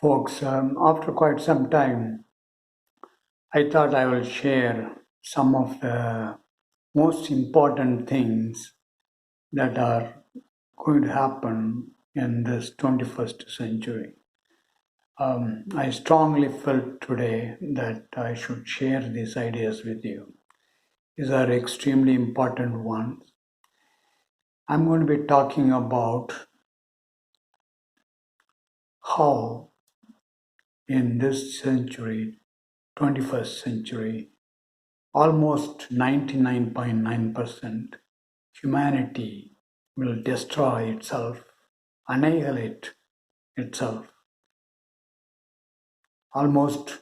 Folks, after quite some time, I thought I will share some of the most important things that are going to happen in this 21st century. I strongly felt today that I should share these ideas with you. These are extremely important ones. I'm going to be talking about how in this century, 21st century, almost 99.9% humanity will destroy itself, annihilate itself, almost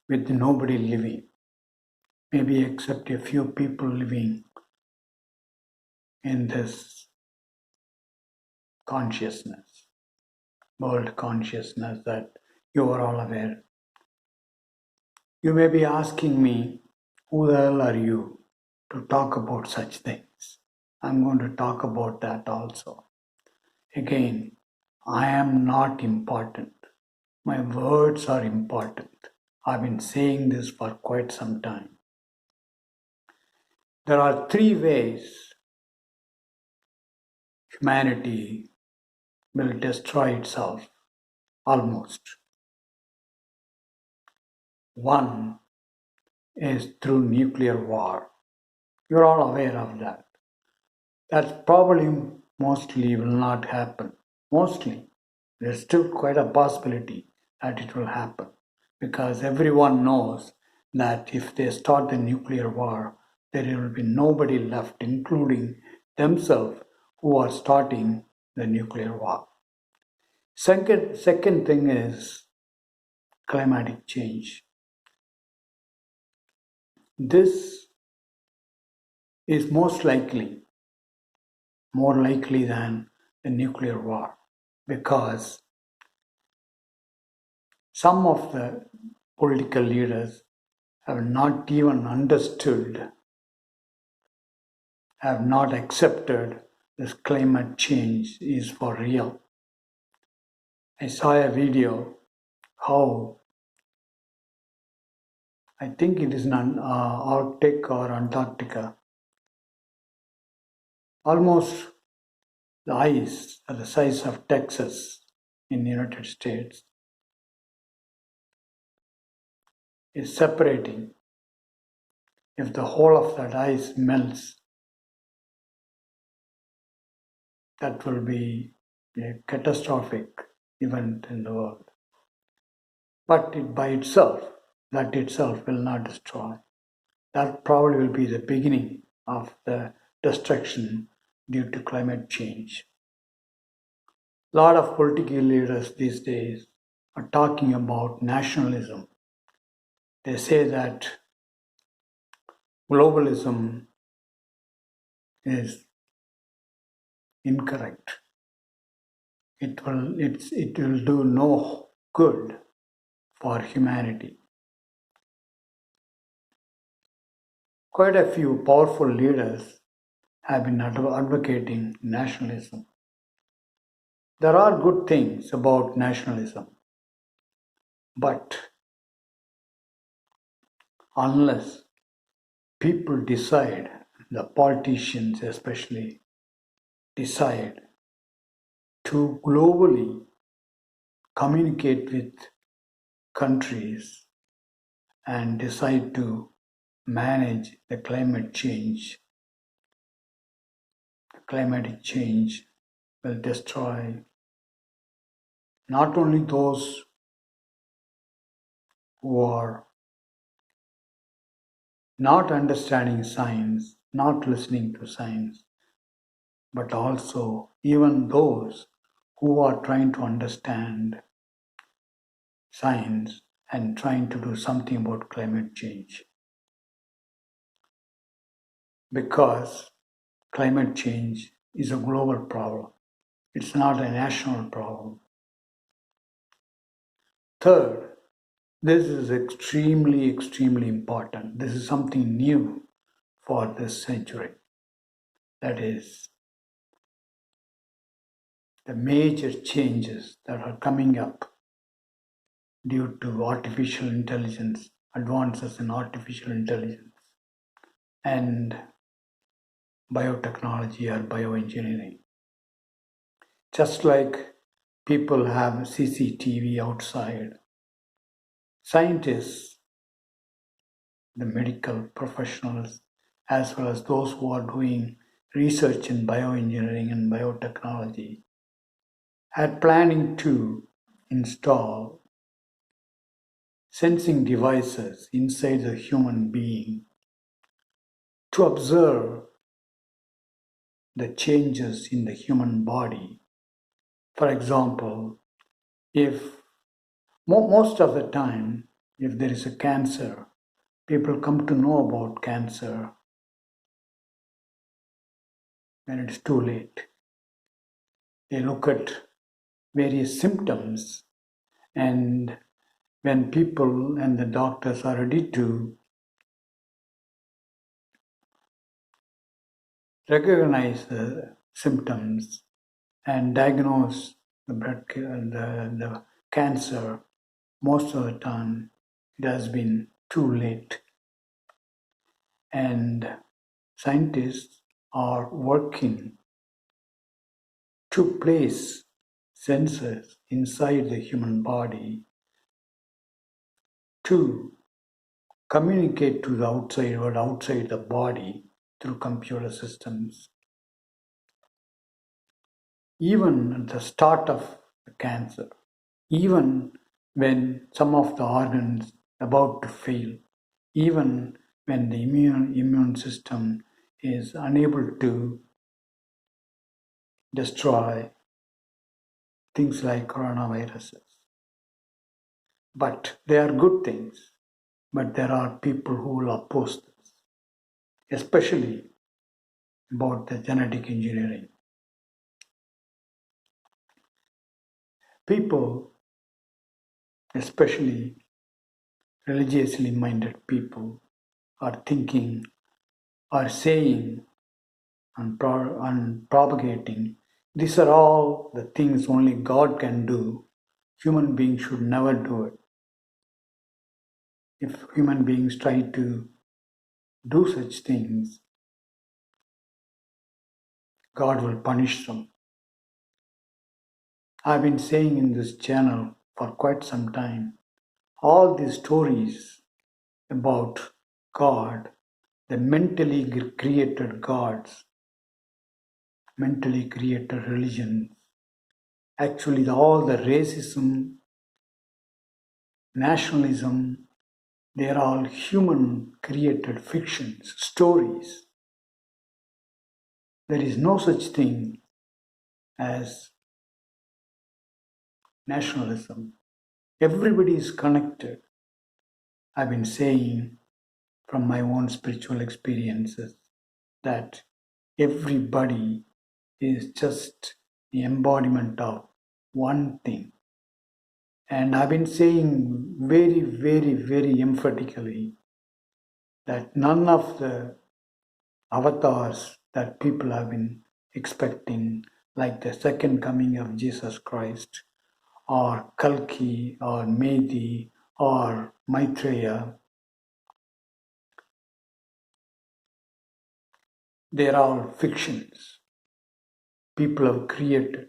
with nobody living, maybe except a few people living in this consciousness, world consciousness that you are all aware. You may be asking me, who the hell are you to talk about such things? I'm going to talk about that also. Again, I am not important. My words are important. I've been saying this for quite some time. There are three ways humanity will destroy itself, almost. One is through nuclear war. You're all aware of that. That probably mostly will not happen. Mostly. There's still quite a possibility that it will happen because everyone knows that if they start the nuclear war, there will be nobody left, including themselves, who are starting the nuclear war. Second thing is climatic change. This is most likely, more likely than the nuclear war, because some of the political leaders have not even understood, have not accepted this climate change is for real. I saw a video how, I think it is in Arctic or Antarctica, almost the ice at the size of Texas in the United States is separating. If the whole of that ice melts, that will be a catastrophic event in the world. But that itself will not destroy. That probably will be the beginning of the destruction due to climate change. A lot of political leaders these days are talking about nationalism. They say that globalism is incorrect. It will do no good for humanity. Quite a few powerful leaders have been advocating nationalism. There are good things about nationalism, but unless people decide, the politicians especially, decide to globally communicate with countries and decide to manage the climate change, climatic change will destroy not only those who are not understanding science, not listening to science, but also even those who are trying to understand science and trying to do something about climate change. Because climate change is a global problem. It's not a national problem. Third, this is extremely, extremely important. This is something new for this century. That is, the major changes that are coming up due to artificial intelligence, advances in artificial intelligence, and biotechnology or bioengineering. Just like people have CCTV outside, scientists, the medical professionals, as well as those who are doing research in bioengineering and biotechnology, are planning to install sensing devices inside the human being to observe the changes in the human body. For example, if most of the time, if there is a cancer, people come to know about cancer when it's too late. They look at various symptoms, and when people and the doctors are ready to recognize the symptoms and diagnose the cancer, most of the time it has been too late. And scientists are working to place sensors inside the human body to communicate to the outside world, outside the body, through computer systems. Even at the start of the cancer, even when some of the organs about to fail, even when the immune system is unable to destroy things like coronaviruses. But they are good things. But there are people who will oppose this, especially about the genetic engineering. People, especially religiously minded people, are thinking, are saying, and propagating, these are all the things only God can do. Human beings should never do it. If human beings try to do such things, God will punish them. I've been saying in this channel for quite some time, all these stories about God, the mentally created gods, mentally created religions, actually all the racism, nationalism, they are all human created fictions, stories. There is no such thing as nationalism. Everybody is connected. I've been saying from my own spiritual experiences that everybody is just the embodiment of one thing. And I've been saying very, very, very emphatically that none of the avatars that people have been expecting, like the second coming of Jesus Christ, or Kalki, or Mehdi, or Maitreya, they're all fictions people have created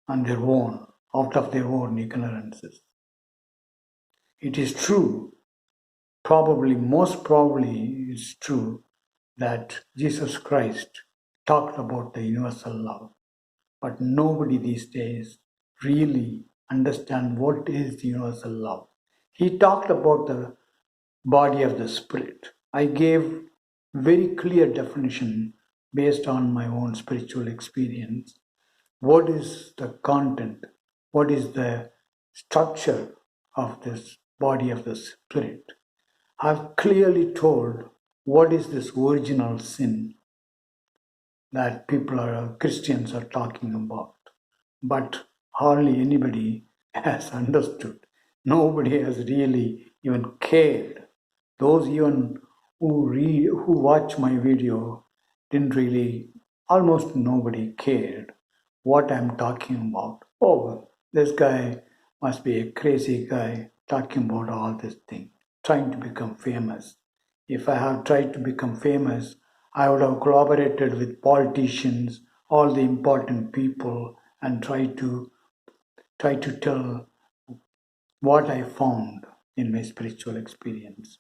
on their own, out of their own ignorances. It is true, probably, most probably, it's true that Jesus Christ talked about the universal love, but nobody these days really understand what is the universal love. He talked about the body of the spirit. I gave very clear definition based on my own spiritual experience. What is the content? What is the structure of this body of the spirit? I've clearly told what is this original sin that Christians are talking about. But hardly anybody has understood. Nobody has really even cared. Those even who watch my video didn't really, almost nobody cared what I'm talking about. Oh, this guy must be a crazy guy talking about all this thing, trying to become famous. If I have tried to become famous, I would have collaborated with politicians, all the important people, and try to tell what I found in my spiritual experience.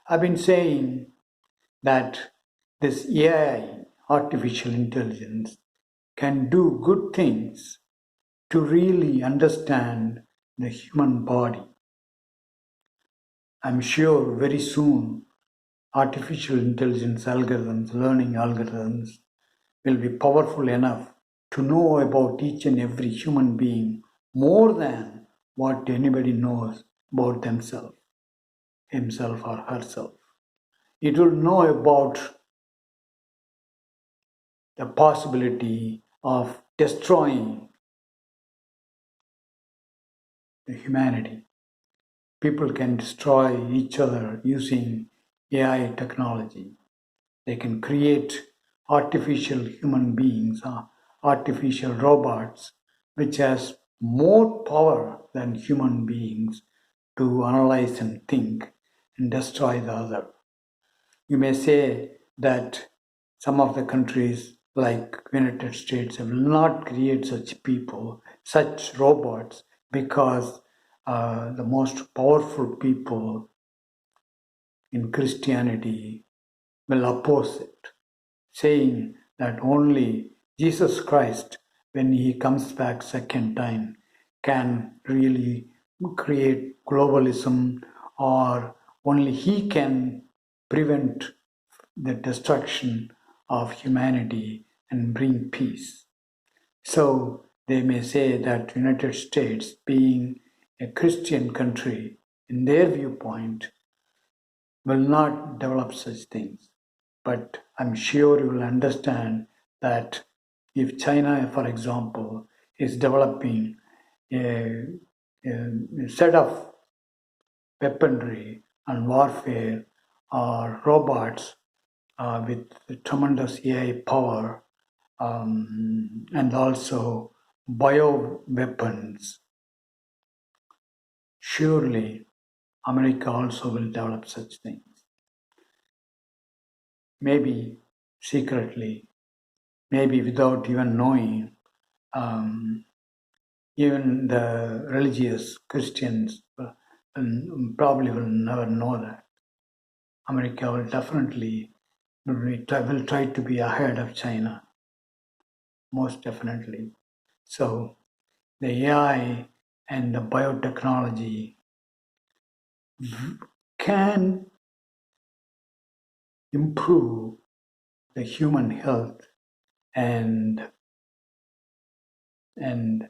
I've been saying that this AI, artificial intelligence, can do good things to really understand the human body. I'm sure very soon artificial intelligence algorithms, learning algorithms, will be powerful enough to know about each and every human being more than what anybody knows about themselves, himself or herself. It will know about the possibility of destroying the humanity. People can destroy each other using AI technology. They can create artificial human beings, artificial robots, which has more power than human beings to analyze and think and destroy the other. You may say that some of the countries like United States will not create such people, such robots, because the most powerful people in Christianity will oppose it, saying that only Jesus Christ, when he comes back second time, can really create globalism, or only he can prevent the destruction of humanity and bring peace. So they may say that United States, being a Christian country, in their viewpoint, will not develop such things. But I'm sure you will understand that if China, for example, is developing a, a set of weaponry and warfare or robots with tremendous AI power, and also bio weapons, surely America also will develop such things. Maybe secretly, maybe without even knowing. Um, Even the religious Christians probably will never know that. America will definitely will try to be ahead of China, most definitely. So the AI and the biotechnology can improve the human health and and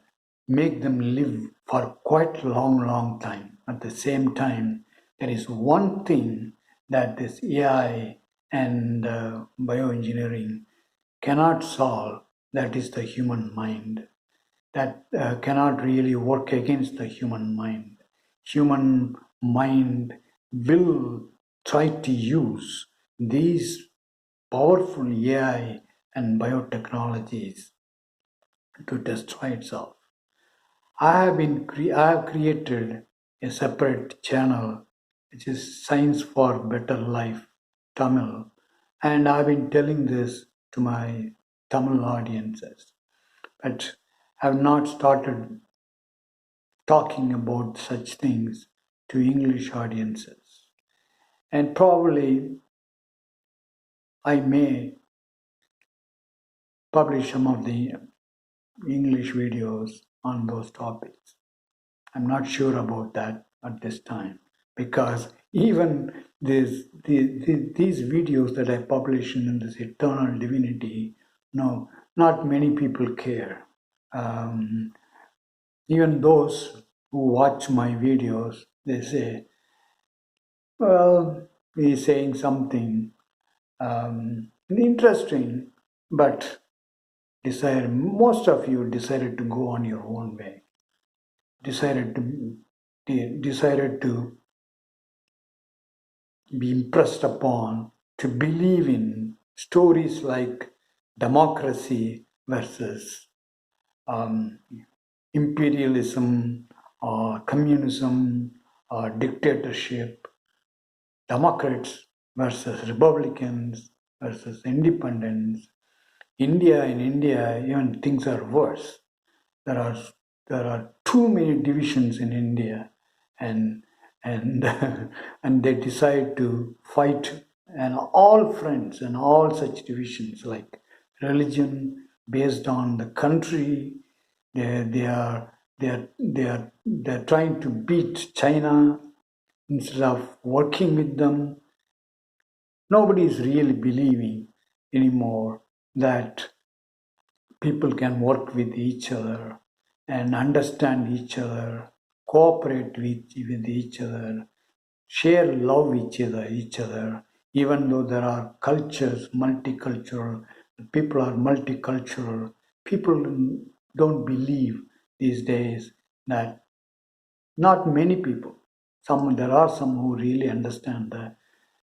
make them live for quite long time. At the same time, there is one thing that this AI and bioengineering cannot solve, that is the human mind. That cannot really work against the human mind. Human mind will try to use these powerful AI and biotechnologies to destroy itself. I have created a separate channel which is Science for Better Life Tamil, and I've been telling this to my Tamil audiences, but have not started talking about such things to English audiences. And probably I may publish some of the English videos on those topics. I'm not sure about that at this time, because even these videos that I publish in this eternal divinity, no, not many people care. Um, Even those who watch my videos, they say, well, he's saying something interesting, but most of you decided to go on your own way, decided to be impressed upon, to believe in stories like democracy versus um, imperialism, or communism, or dictatorship, Democrats versus Republicans versus independents. In India, even things are worse. There are there are too many divisions in India, and and and they decide to fight, and all friends and all such divisions like religion based on the country. They are trying to beat China instead of working with them. Nobody is really believing anymore that people can work with each other and understand each other, cooperate with each other, share love each other, even though there are cultures, multicultural, people are multicultural. People don't believe these days that not many people. There are some who really understand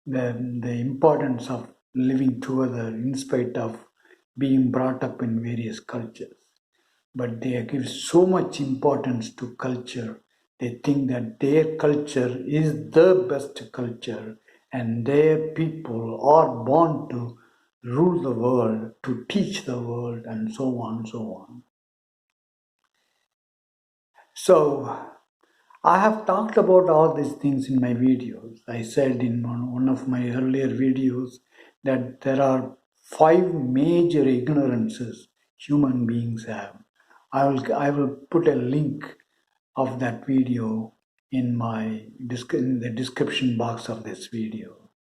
the importance of living together in spite of being brought up in various cultures. But they give so much importance to culture. They think that their culture is the best culture and their people are born to rule the world, to teach the world, and so on and so on. So I have talked about all these things in my videos. I said in one of my earlier videos that there are 5 major ignorances human beings have. I will put a link of that video in in the description box of this video.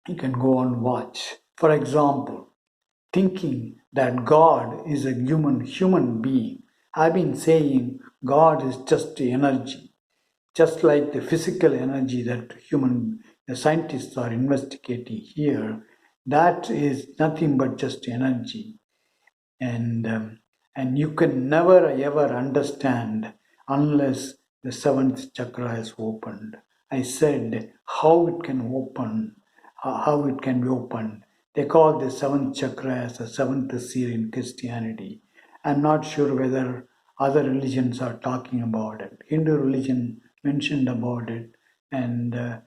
You can go and watch. For example, thinking that God is a human being. I've been saying God is just energy, just like the physical energy that the scientists are investigating here. That is nothing but just energy, and and you can never ever understand unless the seventh chakra is opened. I said how it can open, how it can be opened. They call the seventh chakra as the seventh seal in Christianity. I'm not sure whether other religions are talking about it. Hindu religion mentioned about it, and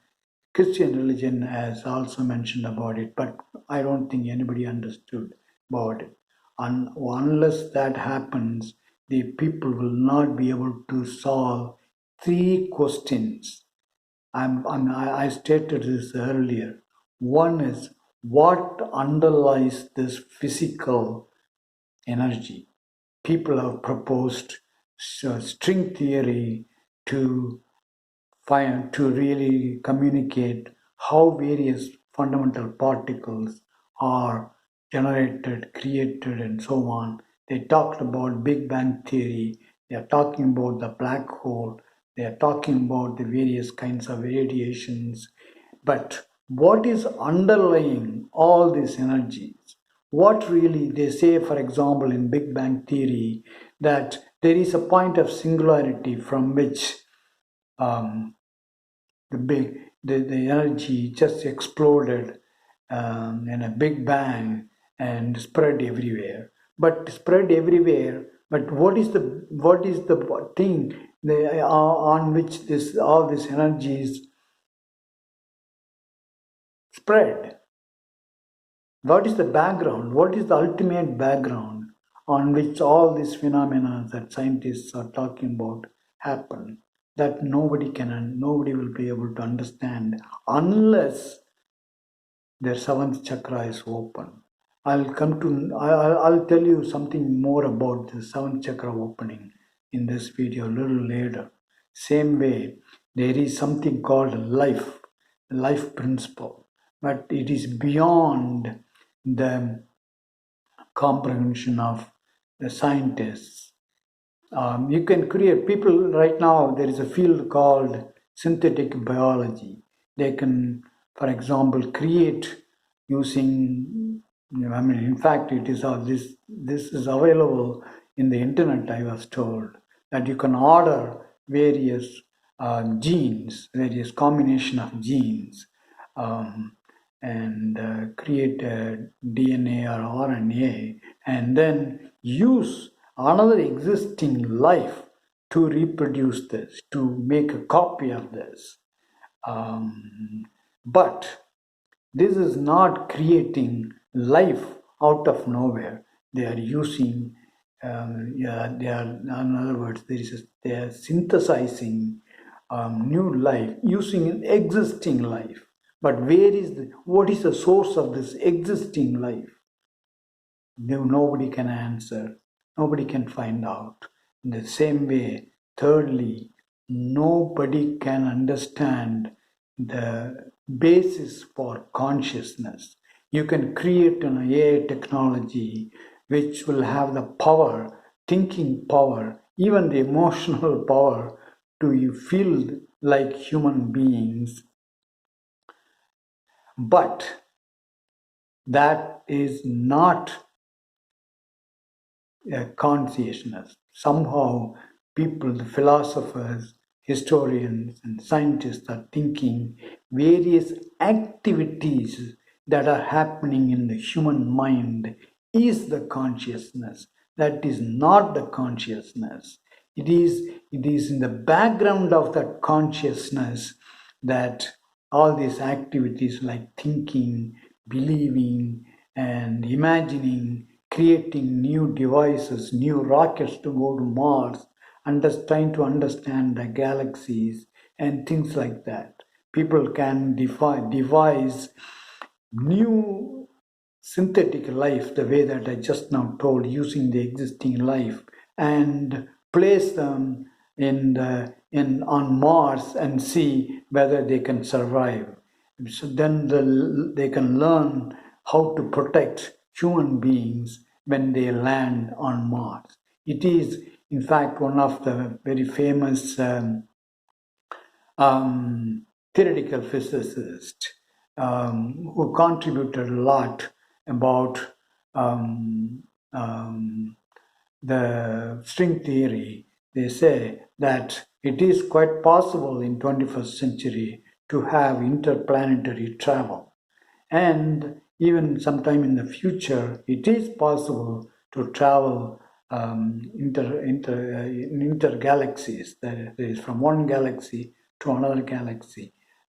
Christian religion has also mentioned about it, but I don't think anybody understood about it. Unless that happens, the people will not be able to solve 3 questions. I stated this earlier. One is what underlies this physical energy. People have proposed string theory to to really communicate how various fundamental particles are generated, created, and so on. They talked about Big Bang theory. They are talking about the black hole. They are talking about the various kinds of radiations. But what is underlying all these energies? What really they say, for example, in Big Bang theory, that there is a point of singularity from which um, the energy just exploded in a big bang and spread everywhere. But spread everywhere. But what is the thing on which this all this energy is spread? What is the background? What is the ultimate background on which all these phenomena that scientists are talking about happen? That nobody will be able to understand unless their seventh chakra is open. I'll tell you something more about the seventh chakra opening in this video a little later. Same way, there is something called life principle, but it is beyond the comprehension of the scientists. You can create people right now. There is a field called synthetic biology. They can, for example, create using. I mean, in fact, it is this is available in the internet. I was told that you can order various genes, various combination of genes, um, and create a DNA or RNA and then use another existing life to reproduce this, to make a copy of this. But this is not creating life out of nowhere. They are using, yeah, they are, in other words, they are synthesizing new life using an existing life. But what is the source of this existing life? Nobody can answer, nobody can find out. In the same way, thirdly, nobody can understand the basis for consciousness. You can create an AI technology which will have the power, thinking power, even the emotional power to feel like human beings, but that is not consciousness. Somehow, people, the philosophers, historians, and scientists are thinking various activities that are happening in the human mind is the consciousness. That is not the consciousness. It is in the background of that consciousness that all these activities like thinking, believing, and imagining, creating new devices, new rockets to go to Mars, and just trying to understand the galaxies and things like that. People can devise new synthetic life the way that I just now told, using the existing life and place them in on Mars and see whether they can survive. So then they can learn how to protect human beings when they land on Mars. It is, in fact, one of the very famous theoretical physicists who contributed a lot about um, um, the string theory. They say that it is quite possible in 21st century to have interplanetary travel, and even sometime in the future it is possible to travel intergalaxies, that is from one galaxy to another galaxy.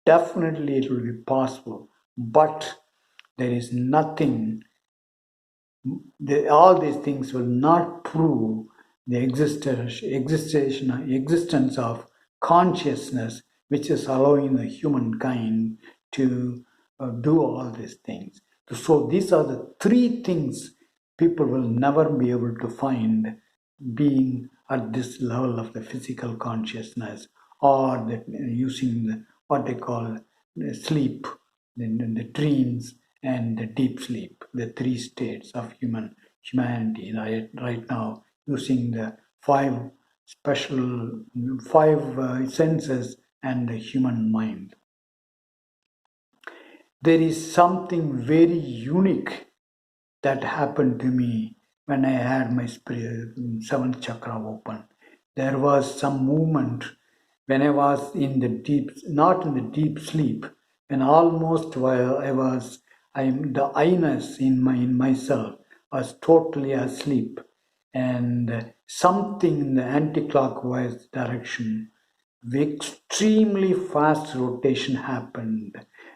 Definitely it will be possible, but there is nothing, all these things will not prove the existence of consciousness, which is allowing the humankind to do all these things. So these are the three things people will never be able to find being at this level of the physical consciousness, or using what they call sleep, the dreams and the deep sleep, the three states of humanity right now, using the special five senses and the human mind. There is something very unique that happened to me when I had my seventh chakra open. There was some movement when I was in the deep, not in the deep sleep, when almost while the I-ness in myself was totally asleep, and something in the anti-clockwise direction, extremely fast rotation happened,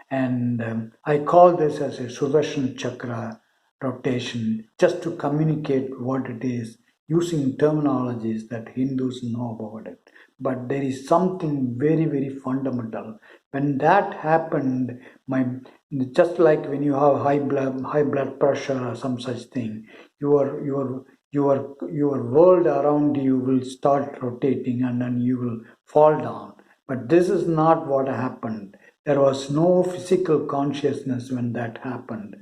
and I call this as a Sudarshan chakra rotation, just to communicate what it is using terminologies that Hindus know about it. But there is something very, very fundamental. When that happened, my just like when you have high blood pressure or some such thing, your world around you will start rotating and then you will fall down. But this is not what happened. There was no physical consciousness when that happened.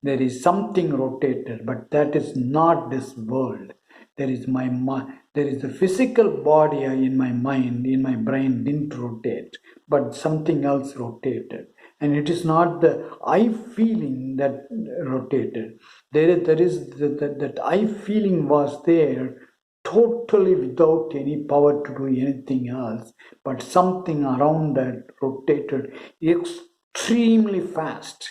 There is something rotated, but that is not this world. There is there is the physical body in my mind, in my brain didn't rotate, but something else rotated. And it is not the I feeling that rotated. There is that I feeling was there totally without any power to do anything else, but something around that rotated extremely fast.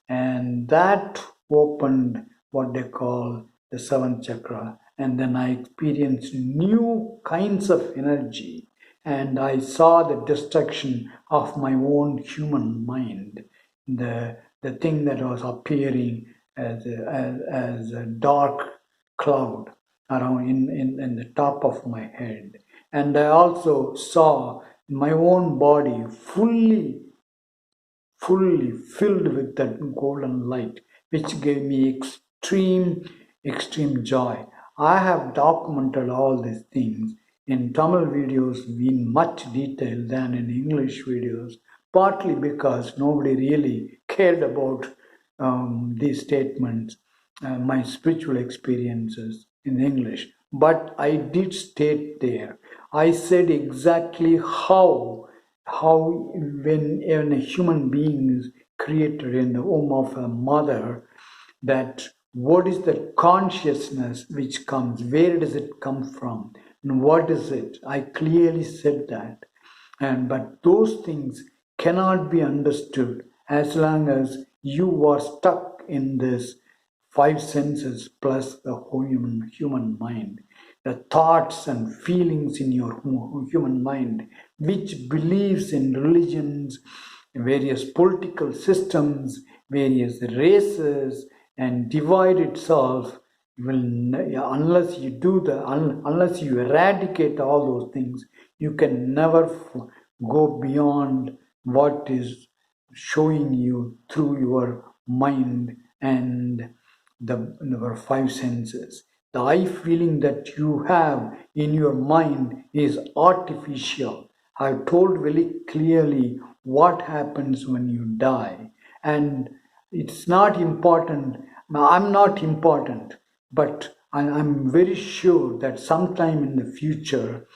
and that opened what they call the seventh chakra. And then I experienced new kinds of energy, and I saw the destruction of my own human mind, the thing that was appearing as a dark cloud around in the top of my head. And I also saw my own body fully filled with that golden light, which gave me extreme joy. I have documented all these things in Tamil videos in much detail than in English videos, partly because nobody really cared about these statements, my spiritual experiences in English. But I did state there. I said exactly how when a human being is created in the womb of a mother, that what is the consciousness which comes, where does it come from, and what is it? I clearly said that. And but those things cannot be understood as long as you are stuck in this five senses plus the whole human mind, the thoughts and feelings in your human mind, which believes in religions, various political systems, various races, and divide itself. Unless you do unless you eradicate all those things, you can never go beyond what is showing you through your mind and our five senses. The I feeling that you have in your mind is artificial. I've told very clearly what happens when you die, and it's not important. I'm not important, but I'm very sure that sometime in the future,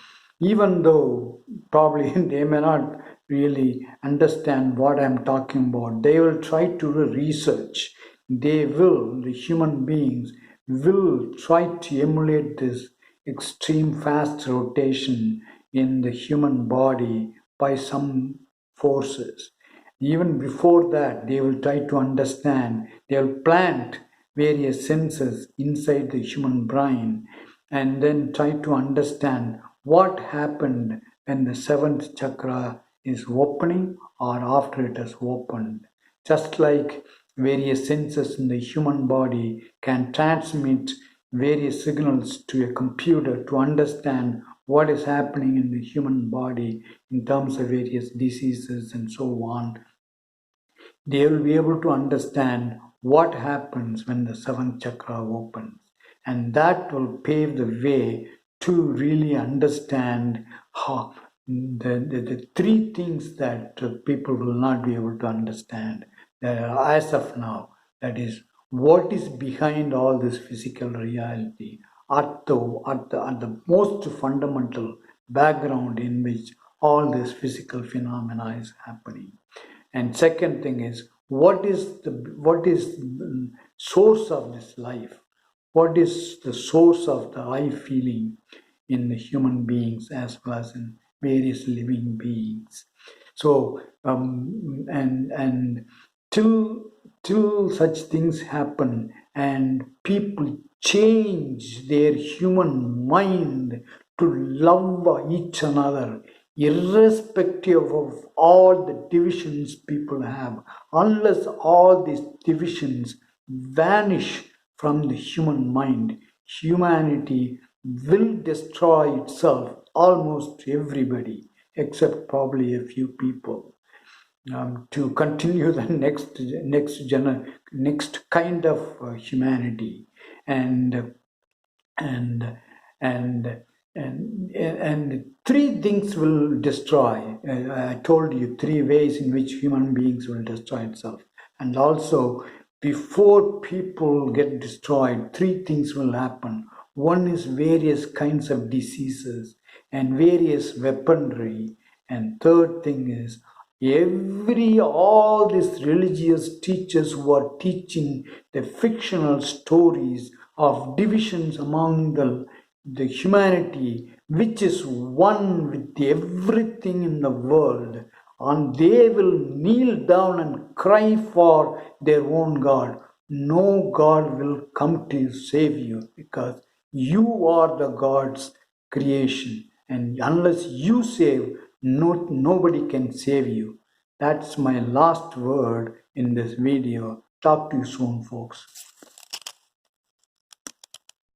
even though probably they may not really understand what I'm talking about, they will try to research. The human beings will try to emulate this extreme fast rotation in the human body by some forces. Even before that, they will try to understand, they will plant various senses inside the human brain and then try to understand what happened when the seventh chakra is opening or after it has opened. Just like various senses in the human body can transmit various signals to a computer to understand what is happening in the human body in terms of various diseases and so on, they will be able to understand what happens when the seventh chakra opens. And that will pave the way to really understand how the three things that people will not be able to understand as of now. That is, what is behind all this physical reality at the most fundamental background in which all this physical phenomena is happening. And second thing is, what is the source of this life? What is the source of the I feeling in the human beings as well as in various living beings? So and till such things happen and people change their human mind to love each another, irrespective of all the divisions people have, unless all these divisions vanish from the human mind, humanity will destroy itself, almost everybody, except probably a few people, to continue the next kind of humanity. And and and and and three things will destroy. I told you three ways in which human beings will destroy itself. And also, before people get destroyed, three things will happen. One is various kinds of diseases and various weaponry. And third thing is all these religious teachers who are teaching the fictional stories of divisions among the humanity, which is one with everything in the world, and they will kneel down and cry for their own God. No God will come to save you because you are the God's creation. And unless you save, nobody can save you. That's my last word in this video. Talk to you soon, folks.